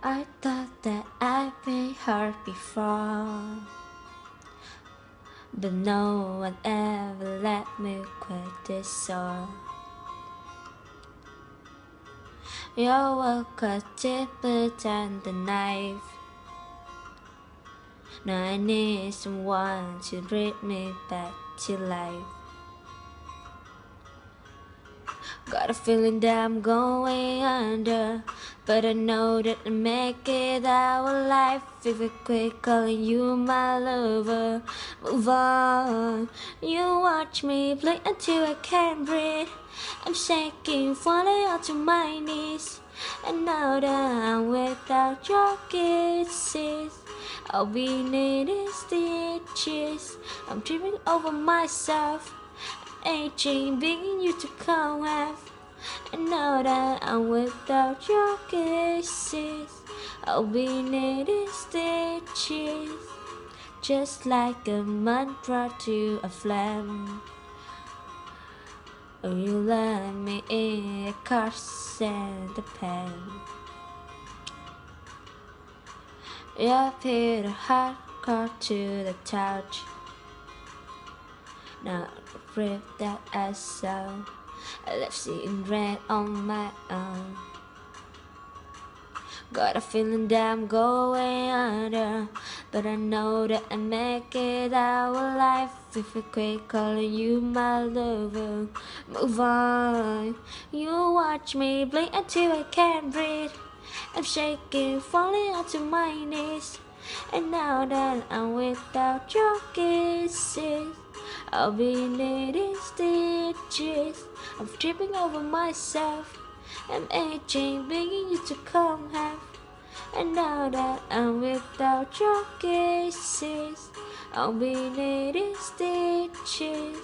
I thought that I'd been hurt before, but no one ever let me quit this sore. Your work cut deeper than the knife. Now I need someone to bring me back to life. Got a feeling that I'm going under, but I know that I make it out alive. If I quit calling you my lover, move on. You watch me play until I can't breathe. I'm shaking, falling onto my knees. And now that I'm without your kisses, I'll be needing stitches. I'm tripping over myself, aging, begging you to come have. And now that I'm without your kisses, I'll be needing stitches. Just like a man brought to a flame, oh, you let me in a curse and the pain. You put a hardcore to the touch. Now rip that ass out. I left seeing red on my own. Got a feeling that I'm going under, but I know that I make it out alive. If I quit calling you my lover, move on. You watch me blink until I can't breathe. I'm shaking, falling onto my knees. And now that I'm without your kisses, I'll be needing stitches. I'm tripping over myself, I'm aging, begging you to come have. And now that I'm without your kisses, I'll be needing stitches.